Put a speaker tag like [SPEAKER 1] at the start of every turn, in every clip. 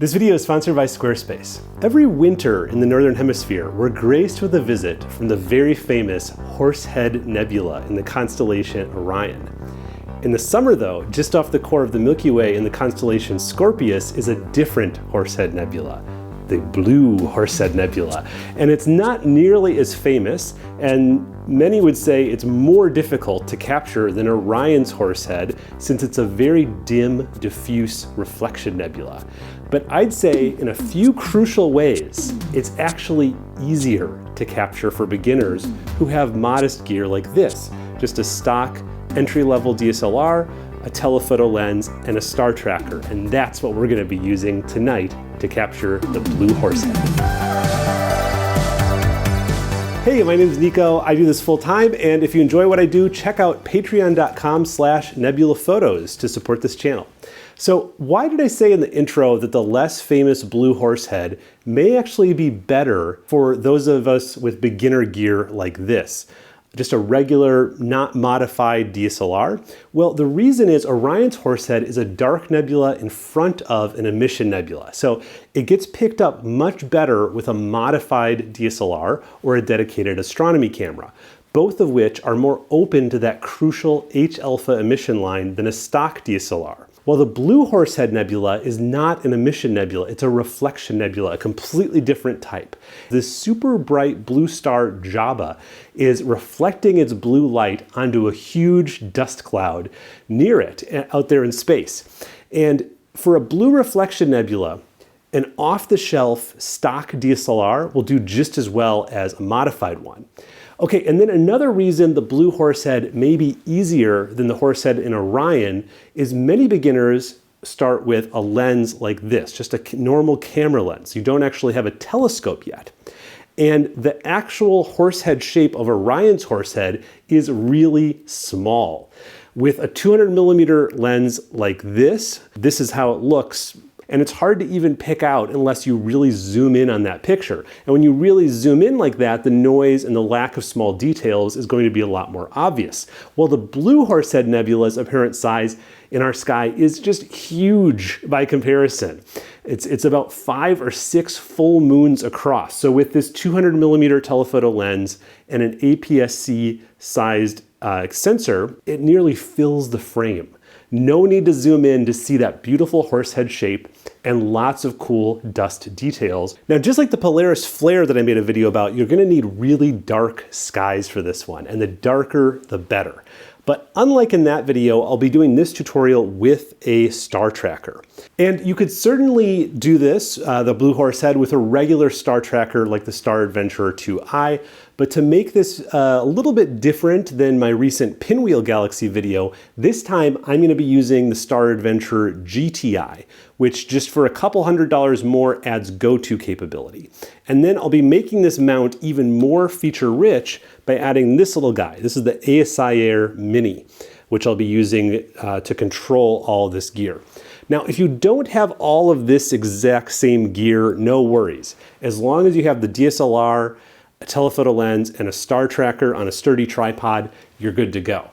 [SPEAKER 1] This video is sponsored by Squarespace. Every winter in the Northern Hemisphere, we're graced with a visit from the very famous Horsehead Nebula in the constellation Orion. In the summer though, just off the core of the Milky Way in the constellation Scorpius is a different Horsehead Nebula, the Blue Horsehead Nebula. And it's not nearly as famous, and many would say it's more difficult to capture than Orion's Horsehead since it's a very dim, diffuse reflection nebula. But I'd say in a few crucial ways, it's actually easier to capture for beginners who have modest gear like this, just a stock entry-level DSLR, a telephoto lens, and a star tracker. And that's what we're gonna be using tonight to capture the Blue Horsehead. Hey, my name is Nico. I do this full time, and if you enjoy what I do, check out patreon.com/nebulaphotos to support this channel. So why did I say in the intro that the less famous Blue Horsehead may actually be better for those of us with beginner gear like this? Just a regular, not modified DSLR? Well, the reason is Orion's Horsehead is a dark nebula in front of an emission nebula. So it gets picked up much better with a modified DSLR or a dedicated astronomy camera, both of which are more open to that crucial H-alpha emission line than a stock DSLR. Well, the Blue Horsehead Nebula is not an emission nebula, it's a reflection nebula, a completely different type. This super bright blue star Jaba is reflecting its blue light onto a huge dust cloud near it, out there in space. And for a blue reflection nebula, an off-the-shelf stock DSLR will do just as well as a modified one. Okay, and then another reason the Blue Horsehead may be easier than the Horsehead in Orion is many beginners start with a lens like this, just a normal camera lens. You don't actually have a telescope yet. And the actual Horsehead shape of Orion's Horsehead is really small. With a 200mm lens like this is how it looks. And it's hard to even pick out unless you really zoom in on that picture. And when you really zoom in like that, the noise and the lack of small details is going to be a lot more obvious. Well, the Blue Horsehead Nebula's apparent size in our sky is just huge by comparison. It's about 5 or 6 full moons across. So with this 200mm telephoto lens and an APS-C sized sensor, it nearly fills the frame. No need to zoom in to see that beautiful horsehead shape and lots of cool dust details. Now, just like the Polaris flare that I made a video about, you're gonna need really dark skies for this one, and the darker, the better. But unlike in that video, I'll be doing this tutorial with a star tracker. And you could certainly do this, the Blue Horsehead, with a regular star tracker like the Star Adventurer 2i, but to make this a little bit different than my recent Pinwheel Galaxy video, this time I'm gonna be using the Star Adventurer GTI, which just for a couple $100 more adds go-to capability. And then I'll be making this mount even more feature-rich by adding this little guy. This is the ASIAir Mini, which I'll be using to control all this gear. Now, if you don't have all of this exact same gear, no worries. As long as you have the DSLR, a telephoto lens, and a star tracker on a sturdy tripod, you're good to go.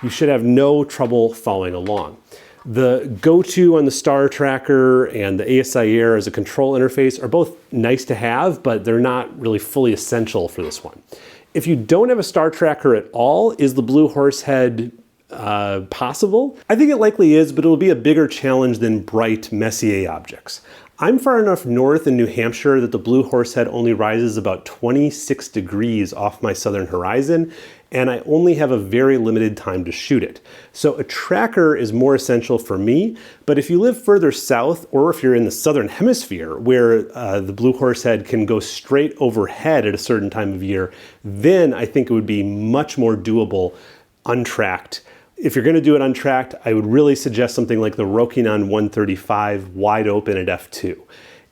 [SPEAKER 1] You should have no trouble following along. The go-to on the star tracker and the ASIAir as a control interface are both nice to have, but they're not really fully essential for this one. If you don't have a star tracker at all, is the Blue Horsehead possible? I think it likely is, but it'll be a bigger challenge than bright Messier objects. I'm far enough north in New Hampshire that the Blue Horsehead only rises about 26 degrees off my southern horizon, and I only have a very limited time to shoot it. So a tracker is more essential for me, but if you live further south, or if you're in the southern hemisphere where the Blue Horsehead can go straight overhead at a certain time of year, then I think it would be much more doable untracked. If you're gonna do it untracked, I would really suggest something like the Rokinon 135 wide open at f2.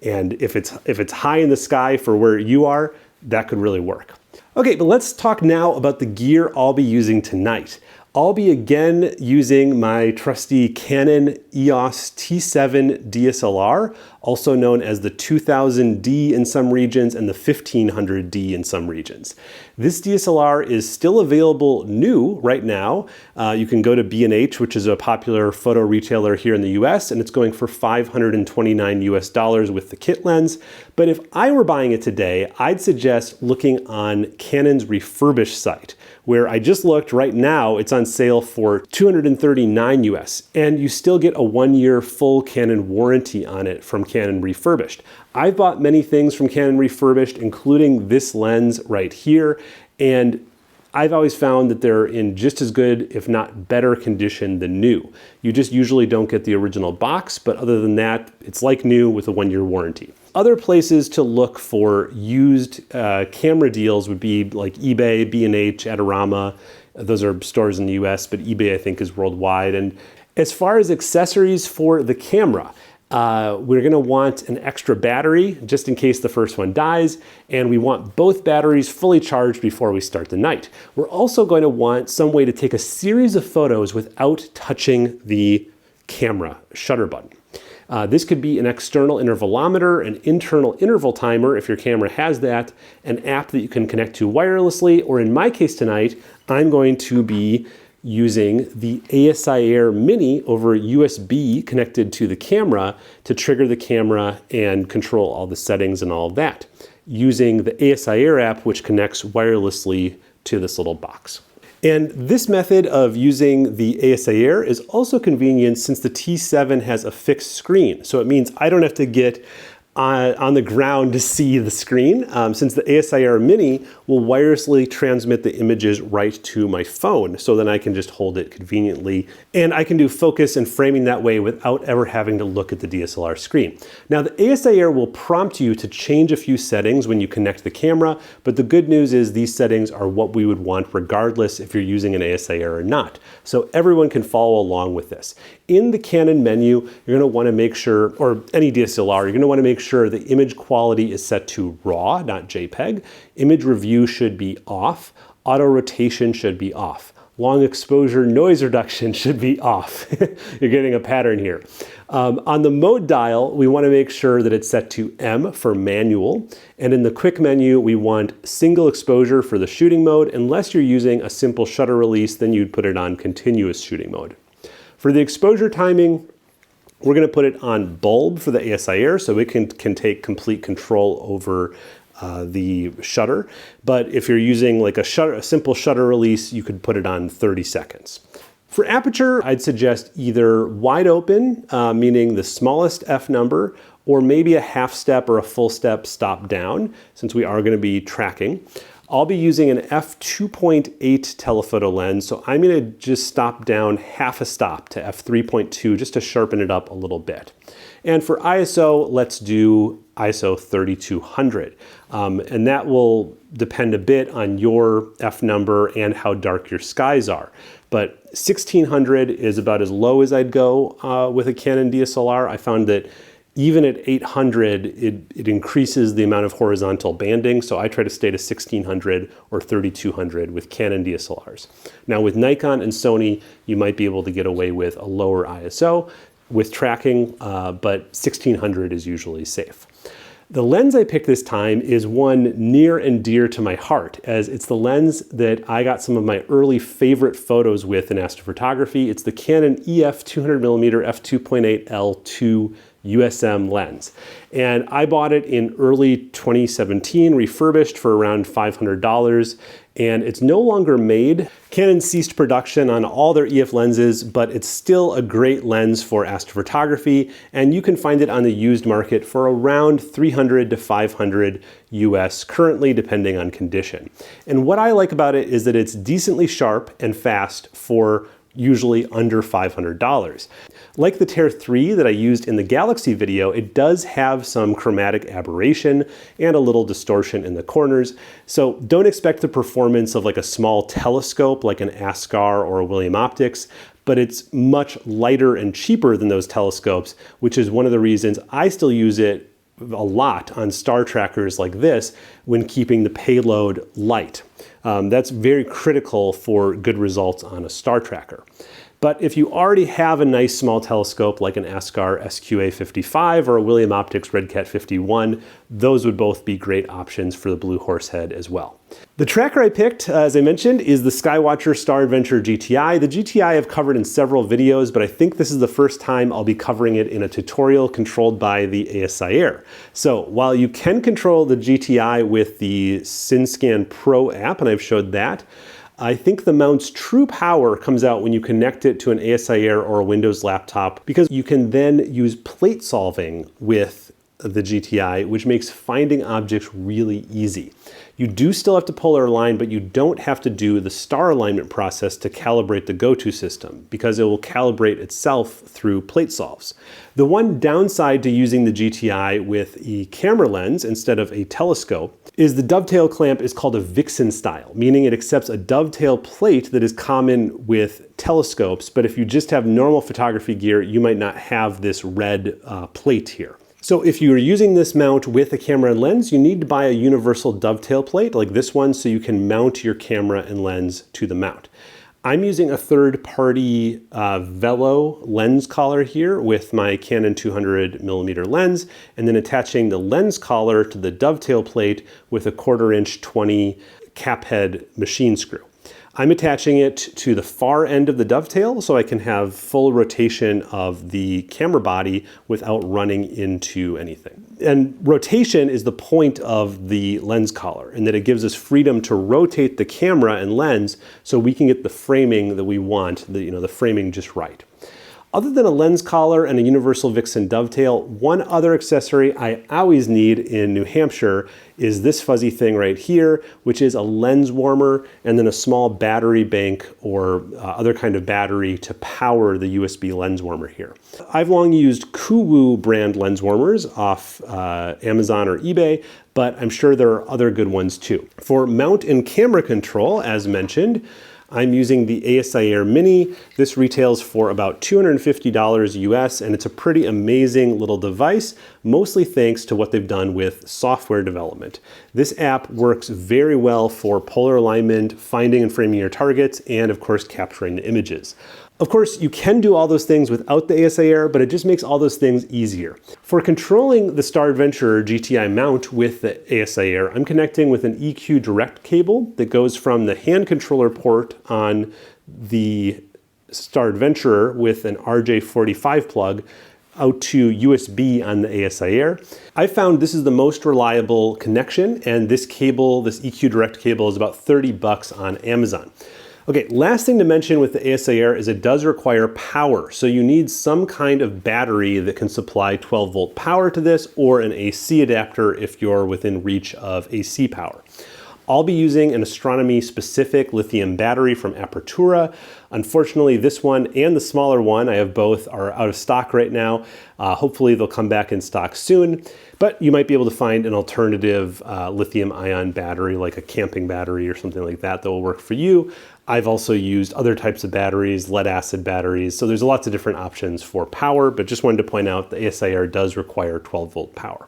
[SPEAKER 1] And if it's high in the sky for where you are, that could really work. Okay, but let's talk now about the gear I'll be using tonight. I'll be again using my trusty Canon EOS T7 DSLR, also known as the 2000D in some regions and the 1500D in some regions. This DSLR is still available new right now. You can go to B&H, which is a popular photo retailer here in the US, and it's going for $529 US with the kit lens. But if I were buying it today, I'd suggest looking on Canon's refurbished site, where I just looked right now, it's on sale for $239 US, and you still get a 1-year full Canon warranty on it from Canon Refurbished. I've bought many things from Canon Refurbished, including this lens right here, and I've always found that they're in just as good, if not better condition than new. You just usually don't get the original box, but other than that, it's like new with a 1-year warranty. Other places to look for used camera deals would be like eBay, B&H, Adorama. Those are stores in the US, but eBay I think is worldwide. And as far as accessories for the camera, we're gonna want an extra battery just in case the first one dies, and we want both batteries fully charged before we start the night. We're also going to want some way to take a series of photos without touching the camera shutter button. This could be an external intervalometer, an internal interval timer if your camera has that, an app that you can connect to wirelessly, or in my case tonight, I'm going to be using the ASIAir Mini over USB connected to the camera to trigger the camera and control all the settings and all of that, using the ASIAir app, which connects wirelessly to this little box. And this method of using the ASIAir is also convenient since the T7 has a fixed screen. So it means I don't have to get on the ground to see the screen, since the ASIAir Mini will wirelessly transmit the images right to my phone. So then I can just hold it conveniently, and I can do focus and framing that way without ever having to look at the DSLR screen. Now the ASIAir will prompt you to change a few settings when you connect the camera, but the good news is these settings are what we would want regardless if you're using an ASIAir or not. So everyone can follow along with this. In the Canon menu, you're gonna wanna make sure, or any DSLR, you're gonna wanna make sure the image quality is set to RAW, not JPEG. Image review should be off. Auto rotation should be off. Long exposure noise reduction should be off. You're getting a pattern here. On the mode dial, we want to make sure that it's set to M for manual. And in the quick menu, we want single exposure for the shooting mode. Unless you're using a simple shutter release, then you'd put it on continuous shooting mode. For the exposure timing, we're going to put it on bulb for the ASIAir so it can take complete control over the shutter. But if you're using like a simple shutter release, you could put it on 30 seconds. For aperture, I'd suggest either wide open, meaning the smallest f number, or maybe a half step or a full step stop down, since we are going to be tracking. I'll be using an f2.8 telephoto lens, so I'm going to just stop down half a stop to f3.2 just to sharpen it up a little bit. And for ISO, let's do ISO 3200. And that will depend a bit on your f number and how dark your skies are. But 1600 is about as low as I'd go with a Canon DSLR. I found that even at 800, it increases the amount of horizontal banding, so I try to stay to 1600 or 3200 with Canon DSLRs. Now with Nikon and Sony, you might be able to get away with a lower ISO with tracking, but 1600 is usually safe. The lens I picked this time is one near and dear to my heart, as it's the lens that I got some of my early favorite photos with in astrophotography. It's the Canon EF 200mm f2.8 L2 USM lens. And I bought it in early 2017, refurbished for around $500, and it's no longer made. Canon ceased production on all their EF lenses, but it's still a great lens for astrophotography, and you can find it on the used market for around $300 to $500 US currently, depending on condition. And what I like about it is that it's decently sharp and fast for usually under $500. Like the Tear 3 that I used in the Galaxy video, it does have some chromatic aberration and a little distortion in the corners. So don't expect the performance of like a small telescope like an ASIAir or a William Optics, but it's much lighter and cheaper than those telescopes, which is one of the reasons I still use it a lot on star trackers like this when keeping the payload light. That's very critical for good results on a star tracker. But if you already have a nice small telescope like an ASIAir SQA55 or a William Optics RedCat 51, those would both be great options for the Blue Horsehead as well. The tracker I picked, as I mentioned, is the Skywatcher Star Adventurer GTI. The GTI I've covered in several videos, but I think this is the first time I'll be covering it in a tutorial controlled by the ASIAir. So while you can control the GTI with the SynScan Pro app, and I've showed that, I think the mount's true power comes out when you connect it to an ASIAir or a Windows laptop, because you can then use plate solving with the GTI, which makes finding objects really easy. You do still have to polar align, but you don't have to do the star alignment process to calibrate the go-to system, because it will calibrate itself through plate solves. The one downside to using the GTI with a camera lens instead of a telescope is the dovetail clamp is called a Vixen style, meaning it accepts a dovetail plate that is common with telescopes, but if you just have normal photography gear, you might not have this red plate here. So if you're using this mount with a camera and lens, you need to buy a universal dovetail plate like this one so you can mount your camera and lens to the mount. I'm using a third-party Velo lens collar here with my Canon 200mm lens, and then attaching the lens collar to the dovetail plate with a 1/4" 20 cap head machine screw. I'm attaching it to the far end of the dovetail so I can have full rotation of the camera body without running into anything. And rotation is the point of the lens collar, in that it gives us freedom to rotate the camera and lens so we can get the framing that we want, the framing just right. Other than a lens collar and a universal Vixen dovetail, one other accessory I always need in New Hampshire is this fuzzy thing right here, which is a lens warmer and then a small battery bank or other kind of battery to power the USB lens warmer here. I've long used Kuwu brand lens warmers off Amazon or eBay, but I'm sure there are other good ones too. For mount and camera control, as mentioned, I'm using the ASIAir Mini. This retails for about $250 US, and it's a pretty amazing little device, mostly thanks to what they've done with software development. This app works very well for polar alignment, finding and framing your targets, and of course capturing the images. Of course, you can do all those things without the ASIAir, but it just makes all those things easier. For controlling the Star Adventurer GTI mount with the ASIAir, I'm connecting with an EQ Direct cable that goes from the hand controller port on the Star Adventurer with an RJ45 plug out to USB on the ASIAir. I found this is the most reliable connection, and this cable, this EQ Direct cable, is about $30 on Amazon. Okay, last thing to mention with the ASIAir is it does require power. So you need some kind of battery that can supply 12-volt power to this, or an AC adapter if you're within reach of AC power. I'll be using an astronomy-specific lithium battery from Apertura. Unfortunately, this one and the smaller one, I have both, are out of stock right now. Hopefully they'll come back in stock soon, but you might be able to find an alternative lithium-ion battery, like a camping battery or something like that will work for you. I've also used other types of batteries, lead-acid batteries, so there's lots of different options for power, but just wanted to point out the ASIAir does require 12-volt power.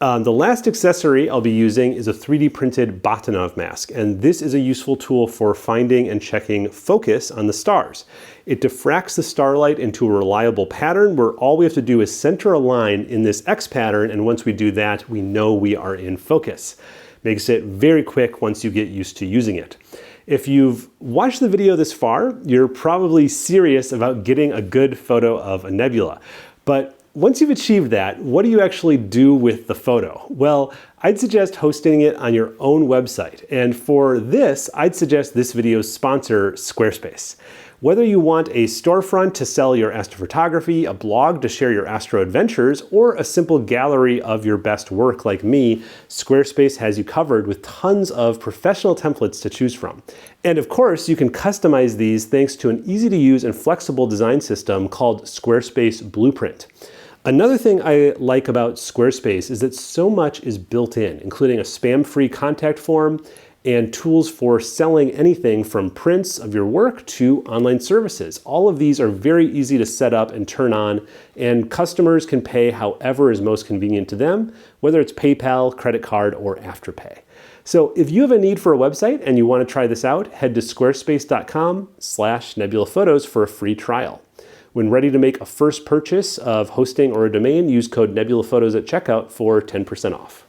[SPEAKER 1] The last accessory I'll be using is a 3D printed Batonov mask, and this is a useful tool for finding and checking focus on the stars. It diffracts the starlight into a reliable pattern where all we have to do is center a line in this X pattern, and once we do that, we know we are in focus. Makes it very quick once you get used to using it. If you've watched the video this far, you're probably serious about getting a good photo of a nebula. But once you've achieved that, what do you actually do with the photo? Well, I'd suggest hosting it on your own website. And for this, I'd suggest this video's sponsor, Squarespace. Whether you want a storefront to sell your astrophotography, a blog to share your astro adventures, or a simple gallery of your best work like me, Squarespace has you covered with tons of professional templates to choose from. And of course, you can customize these thanks to an easy-to-use and flexible design system called Squarespace Blueprint. Another thing I like about Squarespace is that so much is built in, including a spam-free contact form and tools for selling anything from prints of your work to online services. All of these are very easy to set up and turn on, and customers can pay however is most convenient to them, whether it's PayPal, credit card, or Afterpay. So if you have a need for a website and you want to try this out, head to squarespace.com/nebulaphotos for a free trial. When ready to make a first purchase of hosting or a domain, use code nebulaphotos at checkout for 10% off.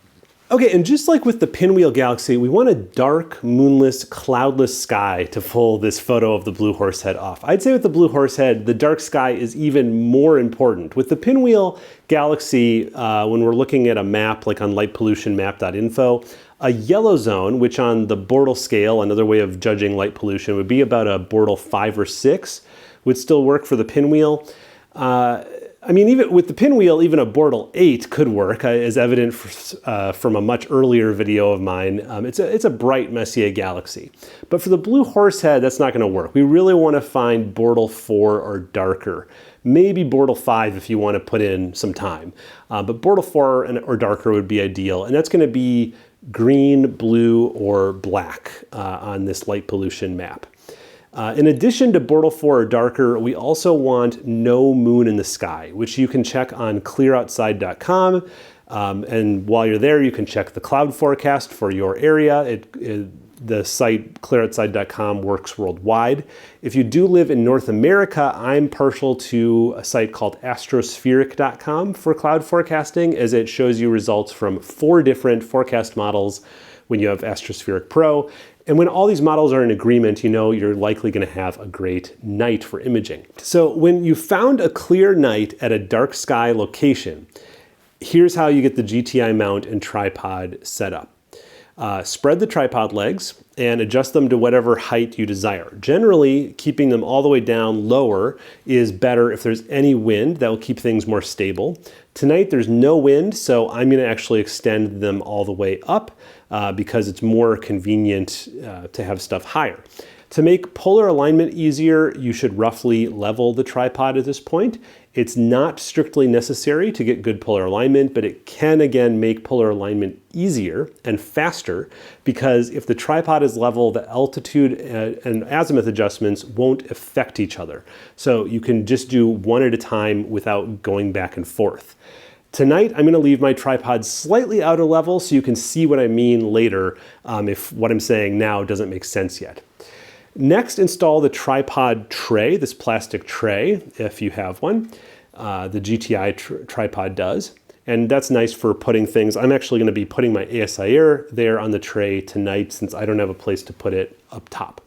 [SPEAKER 1] Okay, and just like with the Pinwheel Galaxy, we want a dark, moonless, cloudless sky to pull this photo of the Blue Horsehead off. I'd say with the Blue Horsehead, the dark sky is even more important. With the Pinwheel Galaxy, when we're looking at a map like on lightpollutionmap.info, a yellow zone, which on the Bortle scale, another way of judging light pollution, would be about a Bortle 5 or 6, would still work for the Pinwheel. I mean, even with the Pinwheel, even a Bortle 8 could work, as evident from a much earlier video of mine. It's a bright Messier galaxy. But for the Blue Horsehead, that's not going to work. We really want to find Bortle 4 or darker. Maybe Bortle 5 if you want to put in some time. But Bortle 4 or darker would be ideal. And that's going to be green, blue, or black on this light pollution map. In addition to Bortle 4 or darker, we also want no moon in the sky, which you can check on clearoutside.com. And while you're there, you can check the cloud forecast for your area. The site clearoutside.com works worldwide. If you do live in North America, I'm partial to a site called astrospheric.com for cloud forecasting, as it shows you results from 4 different forecast models when you have Astrospheric Pro. And when all these models are in agreement, you know you're likely going to have a great night for imaging. So when you found a clear night at a dark sky location, here's how you get the GTI mount and tripod set up. Spread the tripod legs and adjust them to whatever height you desire. Generally, keeping them all the way down lower is better if there's any wind. That will keep things more stable. Tonight there's no wind, so I'm going to actually extend them all the way up because it's more convenient to have stuff higher. To make polar alignment easier, you should roughly level the tripod at this point. It's not strictly necessary to get good polar alignment, but it can again make polar alignment easier and faster, because if the tripod is level, the altitude and azimuth adjustments won't affect each other. So you can just do one at a time without going back and forth. Tonight, I'm going to leave my tripod slightly out of level so you can see what I mean later if what I'm saying now doesn't make sense yet. Next, install the tripod tray, this plastic tray, if you have one. The GTI tripod does. And that's nice for putting things. I'm actually going to be putting my ASIAir there on the tray tonight since I don't have a place to put it up top.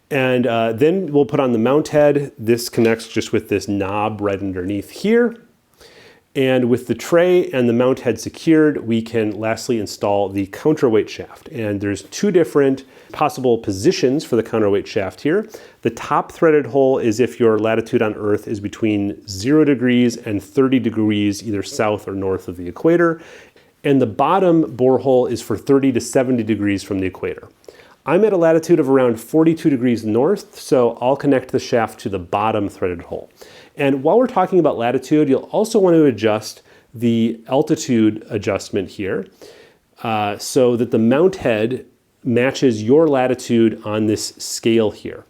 [SPEAKER 1] And then we'll put on the mount head. This connects just with this knob right underneath here. And with the tray and the mount head secured, we can lastly install the counterweight shaft. And there's 2 different possible positions for the counterweight shaft here. The top threaded hole is if your latitude on Earth is between 0 degrees and 30 degrees, either south or north of the equator. And the bottom borehole is for 30 to 70 degrees from the equator. I'm at a latitude of around 42 degrees north, so I'll connect the shaft to the bottom threaded hole. And while we're talking about latitude, you'll also want to adjust the altitude adjustment here so that the mount head matches your latitude on this scale here,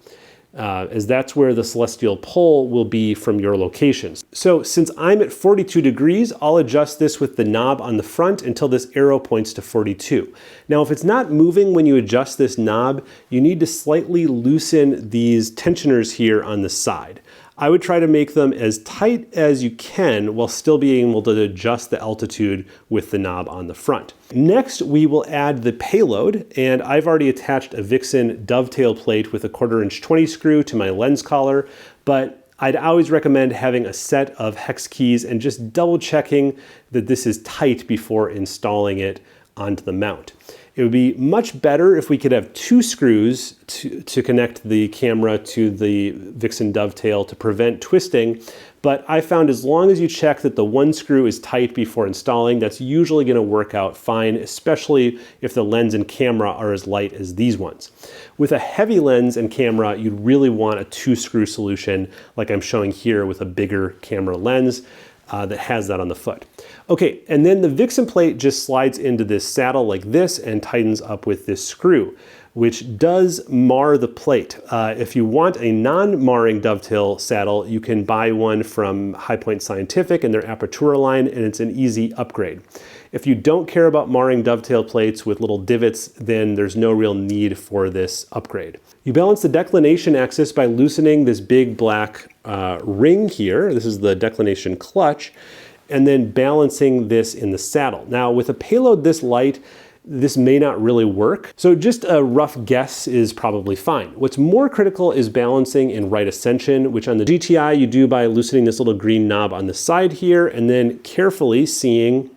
[SPEAKER 1] as that's where the celestial pole will be from your locations. So since I'm at 42 degrees, I'll adjust this with the knob on the front until this arrow points to 42. Now, if it's not moving when you adjust this knob, you need to slightly loosen these tensioners here on the side. I would try to make them as tight as you can while still being able to adjust the altitude with the knob on the front. Next, we will add the payload, and I've already attached a Vixen dovetail plate with a 1/4 inch 20 screw to my lens collar, but I'd always recommend having a set of hex keys and just double checking that this is tight before installing it onto the mount. It would be much better if we could have 2 screws to connect the camera to the Vixen dovetail to prevent twisting, but I found as long as you check that the 1 screw is tight before installing, that's usually going to work out fine, especially if the lens and camera are as light as these ones. With a heavy lens and camera, you'd really want a 2 screw solution like I'm showing here with a bigger camera lens that has that on the foot. Okay, and then the Vixen plate just slides into this saddle like this and tightens up with this screw. which does mar the plate. If you want a non-marring dovetail saddle, you can buy one from High Point Scientific and their Apertura line, and it's an easy upgrade. If you don't care about marring dovetail plates with little divots, then there's no real need for this upgrade. You balance the declination axis by loosening this big black ring here. This is the declination clutch, and then balancing this in the saddle. Now, with a payload this light, this may not really work. So just a rough guess is probably fine. What's more critical is balancing in right ascension, which on the GTI you do by loosening this little green knob on the side here, and then carefully seeing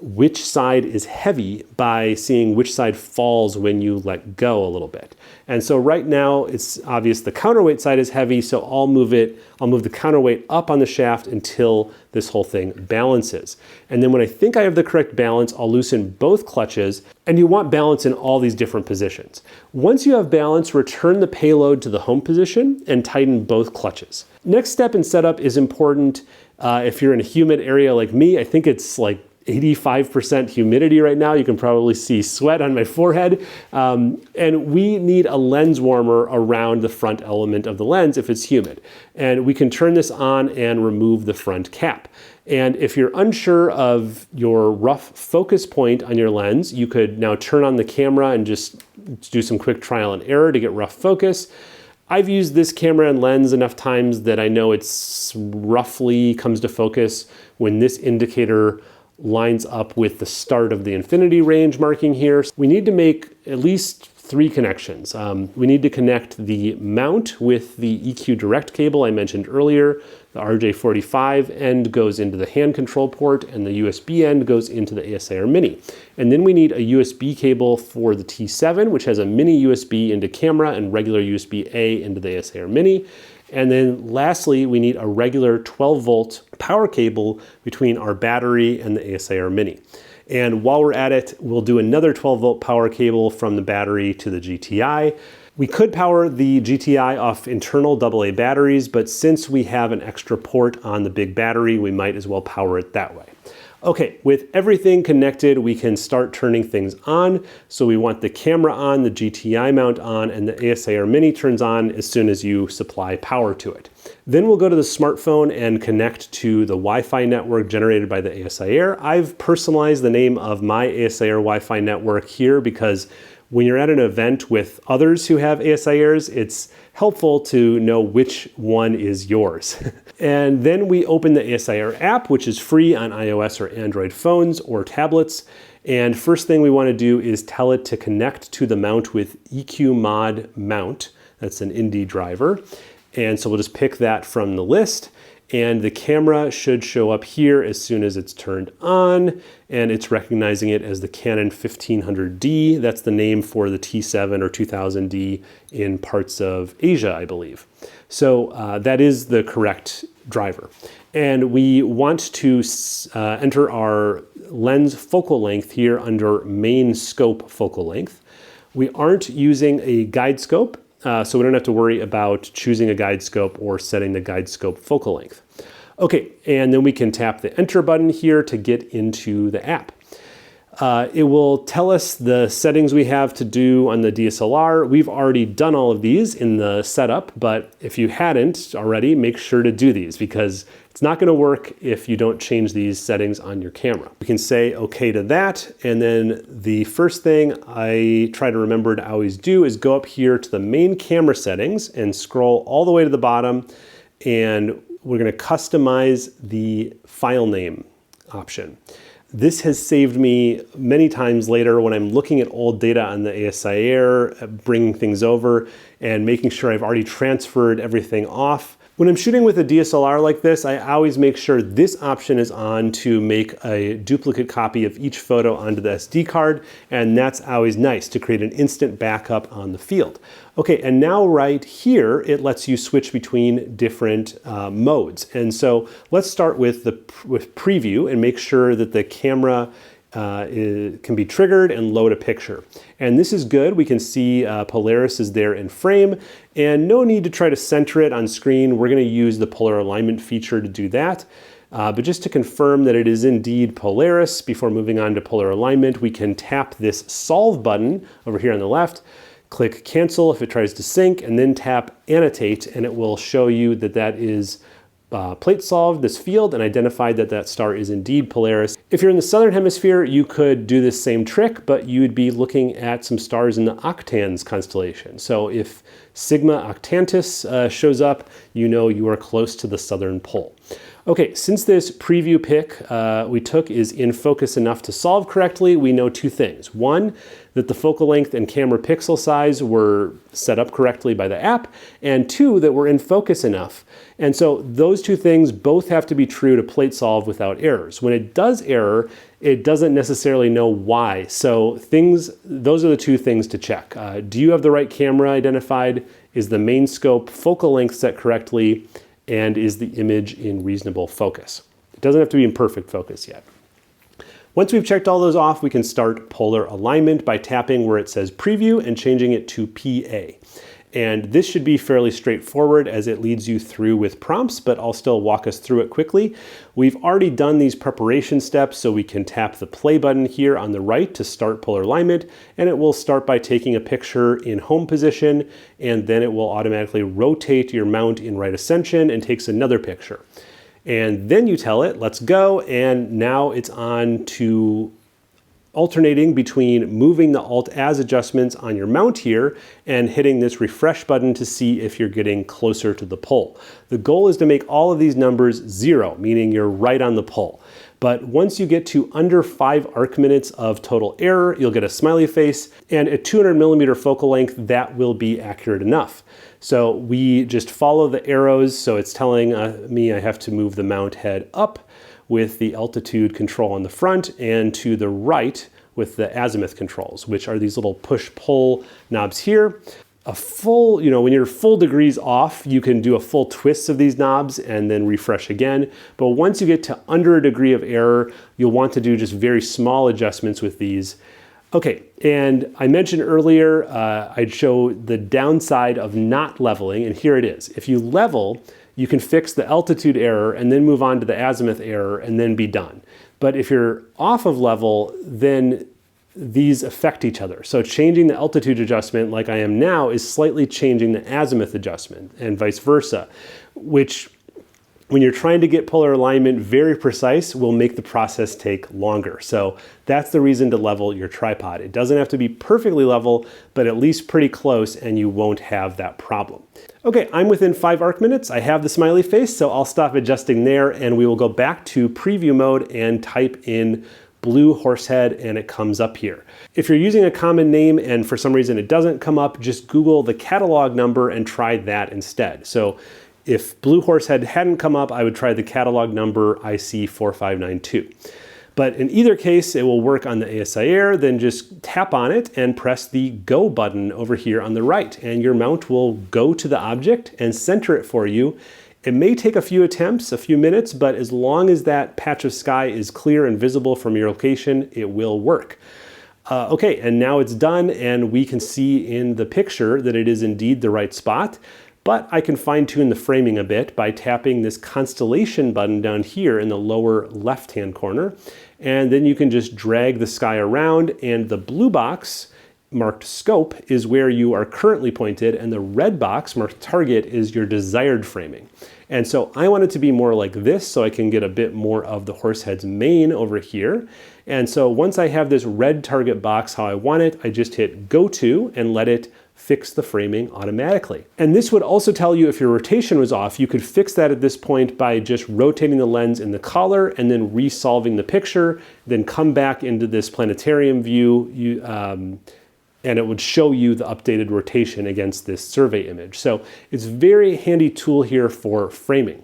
[SPEAKER 1] which side is heavy by seeing which side falls when you let go a little bit. And so right now it's obvious the counterweight side is heavy, so I'll move the counterweight up on the shaft until this whole thing balances. And then when I think I have the correct balance, I'll loosen both clutches, and you want balance in all these different positions. Once you have balance, return the payload to the home position and tighten both clutches. Next step in setup is important. If you're in a humid area like me, I think it's like 85% humidity right now. You can probably see sweat on my forehead. And we need a lens warmer around the front element of the lens if it's humid. And we can turn this on and remove the front cap. And if you're unsure of your rough focus point on your lens, you could now turn on the camera and just do some quick trial and error to get rough focus. I've used this camera and lens enough times that I know it's roughly comes to focus when this indicator lines up with the start of the infinity range marking here. We need to make at least 3 connections. We need to connect the mount with the EQ direct cable I mentioned earlier. The RJ45 end goes into the hand control port, and the USB end goes into the ASIAir Mini. And then we need a USB cable for the T7, which has a mini USB into camera and regular USB-A into the ASIAir Mini. And then lastly, we need a regular 12-volt power cable between our battery and the ASIAir Mini. And while we're at it, we'll do another 12-volt power cable from the battery to the GTI. We could power the GTI off internal AA batteries, but since we have an extra port on the big battery, we might as well power it that way. Okay, with everything connected, we can start turning things on. So we want the camera on, the GTI mount on, and the ASIAir Mini turns on as soon as you supply power to it. Then we'll go to the smartphone and connect to the Wi-Fi network generated by the ASIAir. I've personalized the name of my ASIAir Wi-Fi network here because when you're at an event with others who have ASIAirs, it's helpful to know which one is yours. And then we open the ASIAir app, which is free on iOS or Android phones or tablets. And first thing we want to do is tell it to connect to the mount with EQ Mod Mount. That's an Indie driver. And so we'll just pick that from the list. And the camera should show up here as soon as it's turned on, and it's recognizing it as the Canon 1500D. That's the name for the T7 or 2000D in parts of Asia, I believe. So that is the correct driver. And we want to enter our lens focal length here under main scope focal length. We aren't using a guide scope, so we don't have to worry about choosing a guide scope or setting the guide scope focal length. Okay, and then we can tap the enter button here to get into the app. It will tell us the settings we have to do on the DSLR. We've already done all of these in the setup, but if you hadn't already, make sure to do these because it's not going to work if you don't change these settings on your camera. We can say okay to that, and then the first thing I try to remember to always do is go up here to the main camera settings and scroll all the way to the bottom, and we're going to customize the file name option. This has saved me many times later when I'm looking at old data on the ASIAir, bringing things over and making sure I've already transferred everything off. When I'm shooting with a DSLR like this, I always make sure this option is on to make a duplicate copy of each photo onto the SD card, and that's always nice to create an instant backup on the field. Okay, and now right here, it lets you switch between different modes. And so let's start with preview and make sure that the camera can be triggered and load a picture. And this is good. We can see Polaris is there in frame, and no need to try to center it on screen. We're going to use the polar alignment feature to do that. But just to confirm that it is indeed Polaris, before moving on to polar alignment, we can tap this solve button over here on the left Click cancel if it tries to sync, and then tap annotate, and it will show you that that is plate solved this field and identified that that star is indeed Polaris. If you're in the southern hemisphere, you could do this same trick, but you'd be looking at some stars in the Octans constellation. So if Sigma Octantis shows up, you know you are close to the southern pole. Okay, since this preview pic we took is in focus enough to solve correctly, we know two things. One, that the focal length and camera pixel size were set up correctly by the app, and two, that we're in focus enough. And so those two things both have to be true to plate solve without errors. When it does error, it doesn't necessarily know why. So those are the two things to check. Do you have the right camera identified? Is the main scope focal length set correctly? And is the image in reasonable focus? It doesn't have to be in perfect focus yet. Once we've checked all those off, we can start polar alignment by tapping where it says preview and changing it to PA. And this should be fairly straightforward as it leads you through with prompts, but I'll still walk us through it quickly. We've already done these preparation steps, so we can tap the play button here on the right to start polar alignment, and it will start by taking a picture in home position, and then it will automatically rotate your mount in right ascension and takes another picture. And then you tell it, let's go, and now it's on to alternating between moving the Alt-Az adjustments on your mount here and hitting this refresh button to see if you're getting closer to the pole. The goal is to make all of these numbers 0, meaning you're right on the pole. But once you get to under 5 arc minutes of total error, you'll get a smiley face, and at 200mm focal length, that will be accurate enough. So we just follow the arrows, so it's telling me I have to move the mount head up with the altitude control on the front, and to the right with the azimuth controls, which are these little push-pull knobs here. A full, when you're full degrees off, you can do a full twist of these knobs and then refresh again. But once you get to under a degree of error, you'll want to do just very small adjustments with these. Okay, and I mentioned earlier I'd show the downside of not leveling, and here it is. If you level, you can fix the altitude error and then move on to the azimuth error and then be done. But if you're off of level, then these affect each other. So changing the altitude adjustment like I am now is slightly changing the azimuth adjustment and vice versa, which when you're trying to get polar alignment very precise will make the process take longer. So that's the reason to level your tripod. It doesn't have to be perfectly level, but at least pretty close, and you won't have that problem. Okay, I'm within 5 arc minutes. I have the smiley face, so I'll stop adjusting there, and we will go back to preview mode and type in Blue Horsehead, and it comes up here. If you're using a common name and for some reason it doesn't come up, just Google the catalog number and try that instead. So if Blue Horsehead hadn't come up, I would try the catalog number IC4592. But in either case, it will work on the ASIAir. Then just tap on it and press the Go button over here on the right, and your mount will go to the object and center it for you. It may take a few attempts, a few minutes, but as long as that patch of sky is clear and visible from your location, it will work. Okay, and now it's done, and we can see in the picture that it is indeed the right spot. But I can fine-tune the framing a bit by tapping this constellation button down here in the lower left-hand corner. And then you can just drag the sky around, and the blue box marked scope is where you are currently pointed, and the red box marked target is your desired framing. And so I want it to be more like this so I can get a bit more of the Horsehead's mane over here. And so once I have this red target box how I want it, I just hit Go To and let it fix the framing automatically. And this would also tell you if your rotation was off. You could fix that at this point by just rotating the lens in the collar and then resolving the picture, then come back into this planetarium view, and it would show you the updated rotation against this survey image. So it's a very handy tool here for framing.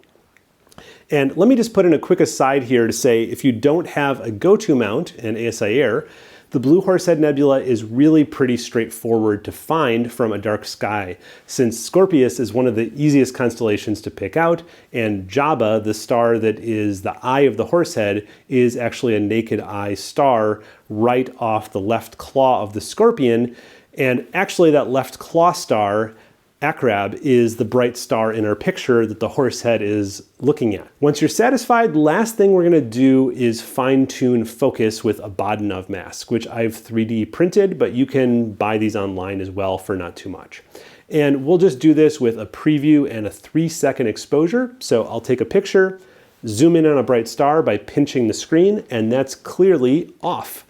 [SPEAKER 1] And let me just put in a quick aside here to say, if you don't have a go-to mount in ASIAir, the Blue Horsehead Nebula is really pretty straightforward to find from a dark sky, since Scorpius is one of the easiest constellations to pick out, and Jaba, the star that is the eye of the Horsehead, is actually a naked eye star right off the left claw of the Scorpion. And actually that left claw star Acrab is the bright star in our picture that the horse head is looking at. Once you're satisfied, last thing we're gonna do is fine-tune focus with a Bahtinov mask, which I've 3D printed, but you can buy these online as well for not too much. And we'll just do this with a preview and a 3-second exposure. So I'll take a picture, zoom in on a bright star by pinching the screen, and that's clearly off.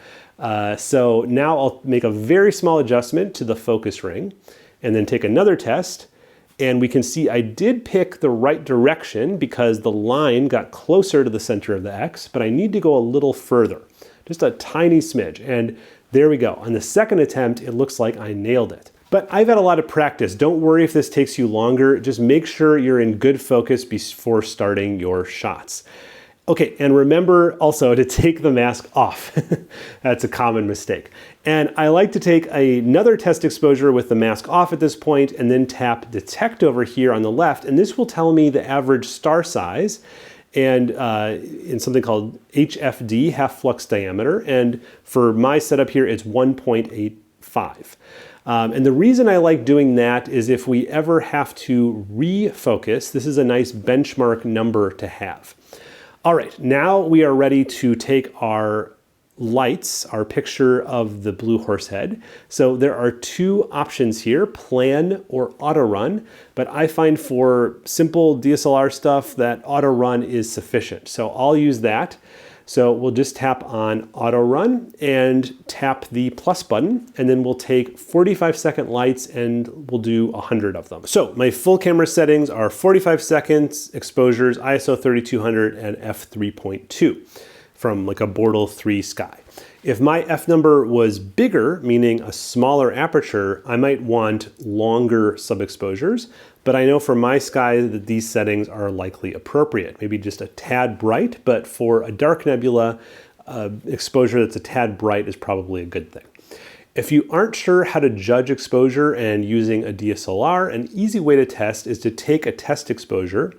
[SPEAKER 1] So now I'll make a very small adjustment to the focus ring and then take another test. And we can see I did pick the right direction because the line got closer to the center of the X, but I need to go a little further, just a tiny smidge. And there we go. On the second attempt, it looks like I nailed it. But I've had a lot of practice. Don't worry if this takes you longer. Just make sure you're in good focus before starting your shots. Okay, and remember also to take the mask off. That's a common mistake. And I like to take another test exposure with the mask off at this point and then tap detect over here on the left, and this will tell me the average star size and in something called HFD, half flux diameter, and for my setup here it's 1.85. And the reason I like doing that is if we ever have to refocus, this is a nice benchmark number to have. All right, now we are ready to take our lights, our picture of the blue horse head. So there are two options here, plan or auto run, but I find for simple DSLR stuff that auto run is sufficient. So I'll use that. So we'll just tap on auto run and tap the plus button, and then we'll take 45-second lights and we'll do 100 of them. So my full camera settings are 45 seconds, exposures, ISO 3200 and f3.2 from like a Bortle 3 sky. If my F number was bigger, meaning a smaller aperture, I might want longer subexposures, but I know for my sky that these settings are likely appropriate. Maybe just a tad bright, but for a dark nebula, exposure that's a tad bright is probably a good thing. If you aren't sure how to judge exposure and using a DSLR, an easy way to test is to take a test exposure,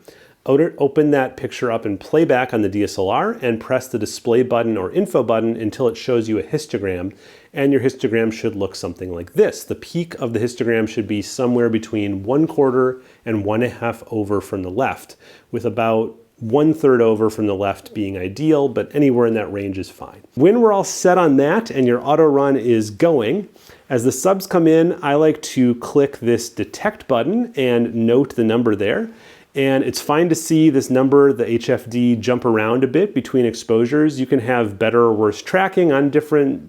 [SPEAKER 1] open that picture up in playback on the DSLR and press the display button or info button until it shows you a histogram, and your histogram should look something like this. The peak of the histogram should be somewhere between 1/4 and 1/2 over from the left, with about 1/3 over from the left being ideal, but anywhere in that range is fine. When we're all set on that and your auto run is going, as the subs come in, I like to click this detect button and note the number there. And it's fine to see this number, the HFD, jump around a bit between exposures. You can have better or worse tracking on different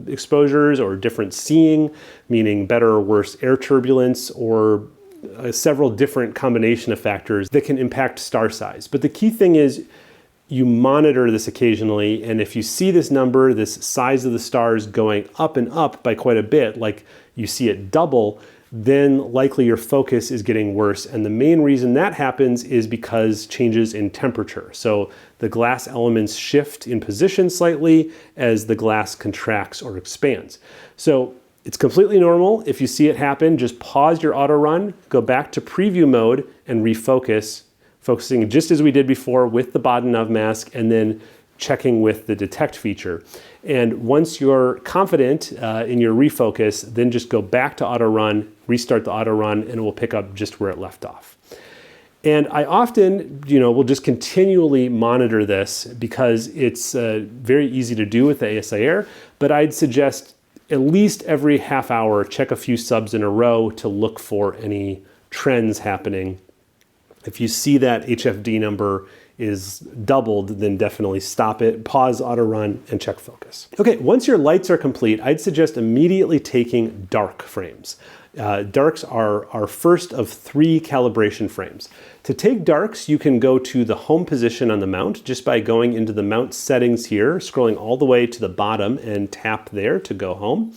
[SPEAKER 1] exposures or different seeing, meaning better or worse air turbulence or several different combination of factors that can impact star size. But the key thing is you monitor this occasionally, and if you see this number, this size of the stars going up and up by quite a bit, like you see it double, then likely your focus is getting worse. And the main reason that happens is because changes in temperature. So the glass elements shift in position slightly as the glass contracts or expands. So it's completely normal. If you see it happen, just pause your auto run, go back to preview mode and refocus, focusing just as we did before with the Bahtinov mask, and then checking with the detect feature. And once you're confident in your refocus, then just go back to auto run, restart the auto run, and it will pick up just where it left off. And I often, will just continually monitor this because it's very easy to do with the ASIAir, but I'd suggest at least every half hour, check a few subs in a row to look for any trends happening. If you see that HFD number is doubled, then definitely stop it, pause auto run, and check focus. Okay, once your lights are complete, I'd suggest immediately taking dark frames. Darks are our first of 3 calibration frames. To take darks, you can go to the home position on the mount just by going into the mount settings here, scrolling all the way to the bottom and tap there to go home.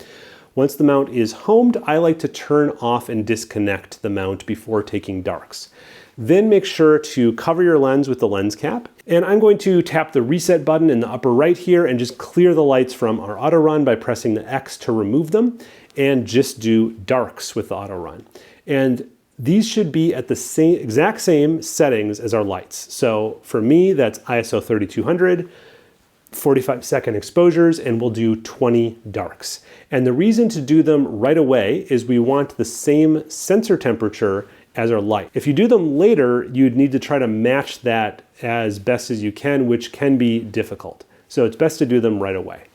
[SPEAKER 1] Once the mount is homed, I like to turn off and disconnect the mount before taking darks. Then make sure to cover your lens with the lens cap. And I'm going to tap the reset button in the upper right here and just clear the lights from our auto run by pressing the X to remove them, and just do darks with the auto run. And these should be at the exact same settings as our lights. So for me, that's ISO 3200, 45-second exposures, and we'll do 20 darks. And the reason to do them right away is we want the same sensor temperature as our light. If you do them later, you'd need to try to match that as best as you can, which can be difficult. So it's best to do them right away.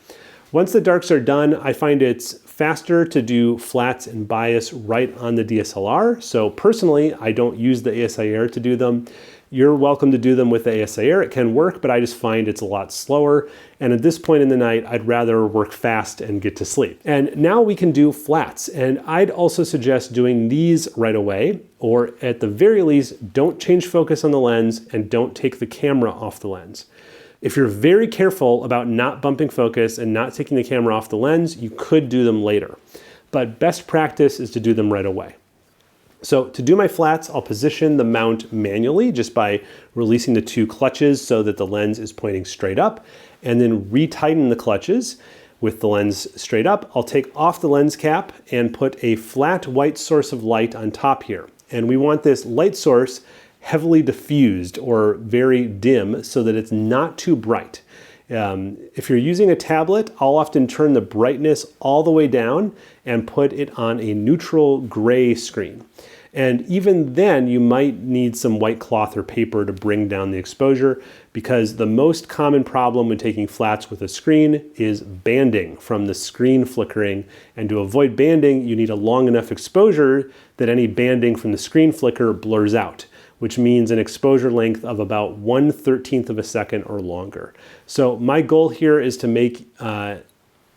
[SPEAKER 1] Once the darks are done, I find it's faster to do flats and bias right on the DSLR. So personally, I don't use the ASIAir to do them. You're welcome to do them with the ASIAir. It can work, but I just find it's a lot slower. And at this point in the night, I'd rather work fast and get to sleep. And now we can do flats. And I'd also suggest doing these right away, or at the very least, don't change focus on the lens and don't take the camera off the lens. If you're very careful about not bumping focus and not taking the camera off the lens, you could do them later. But best practice is to do them right away. So to do my flats, I'll position the mount manually just by releasing the two clutches so that the lens is pointing straight up, and then retighten the clutches with the lens straight up. I'll take off the lens cap and put a flat white source of light on top here. And we want this light source heavily diffused or very dim so that it's not too bright. If you're using a tablet, I'll often turn the brightness all the way down and put it on a neutral gray screen. And even then, you might need some white cloth or paper to bring down the exposure, because the most common problem when taking flats with a screen is banding from the screen flickering. And to avoid banding, you need a long enough exposure that any banding from the screen flicker blurs out, which means an exposure length of about 1/13 of a second or longer. So my goal here is to make the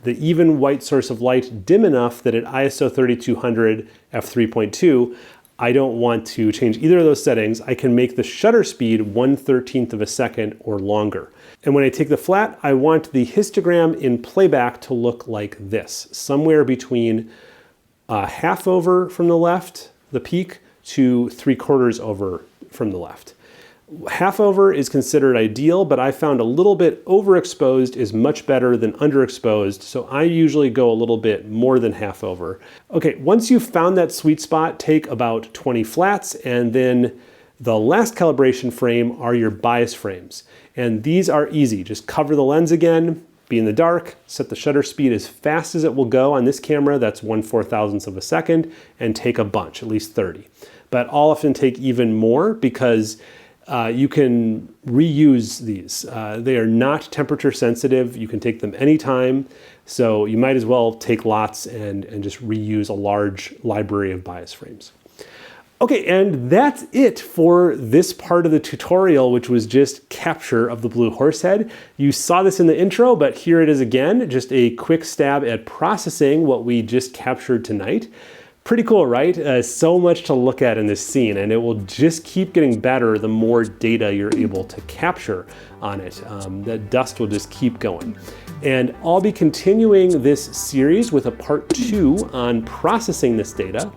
[SPEAKER 1] even white source of light dim enough that at ISO 3200 f3.2, I don't want to change either of those settings. I can make the shutter speed 1/13 of a second or longer. And when I take the flat, I want the histogram in playback to look like this, somewhere between half over from the left, the peak, to 3/4 over from the left. Half over is considered ideal, but I found a little bit overexposed is much better than underexposed, so I usually go a little bit more than half over. Okay, once you've found that sweet spot, take about 20 flats, and then the last calibration frame are your bias frames. And these are easy. Just cover the lens again, be in the dark, set the shutter speed as fast as it will go on this camera, that's 1/4000th of a second, and take a bunch, at least 30. But I'll often take even more because you can reuse these. They are not temperature sensitive. You can take them anytime. So you might as well take lots and just reuse a large library of bias frames. Okay, and that's it for this part of the tutorial, which was just capture of the Blue Horsehead. You saw this in the intro, but here it is again, just a quick stab at processing what we just captured tonight. Pretty cool, right? So much to look at in this scene, and it will just keep getting better the more data you're able to capture on it. The dust will just keep going. And I'll be continuing this series with a part 2 on processing this data.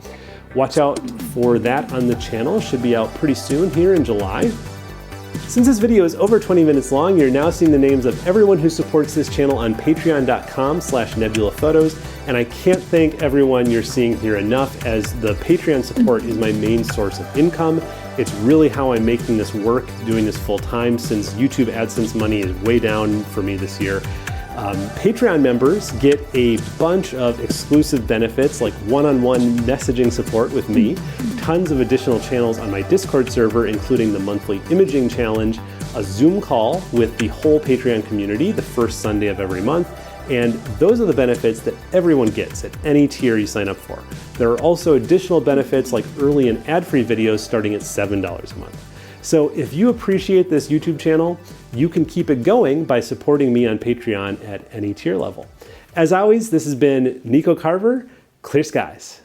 [SPEAKER 1] Watch out for that on the channel. Should be out pretty soon here in July. Since this video is over 20 minutes long, you're now seeing the names of everyone who supports this channel on patreon.com/nebulaphotos. And I can't thank everyone you're seeing here enough, as the Patreon support is my main source of income. It's really how I'm making this work, doing this full time, since YouTube AdSense money is way down for me this year. Patreon members get a bunch of exclusive benefits like one-on-one messaging support with me, tons of additional channels on my Discord server, including the monthly imaging challenge, a Zoom call with the whole Patreon community the first Sunday of every month, and those are the benefits that everyone gets at any tier you sign up for. There are also additional benefits like early and ad-free videos starting at $7 a month. So if you appreciate this YouTube channel, you can keep it going by supporting me on Patreon at any tier level. As always, this has been Nico Carver. Clear skies.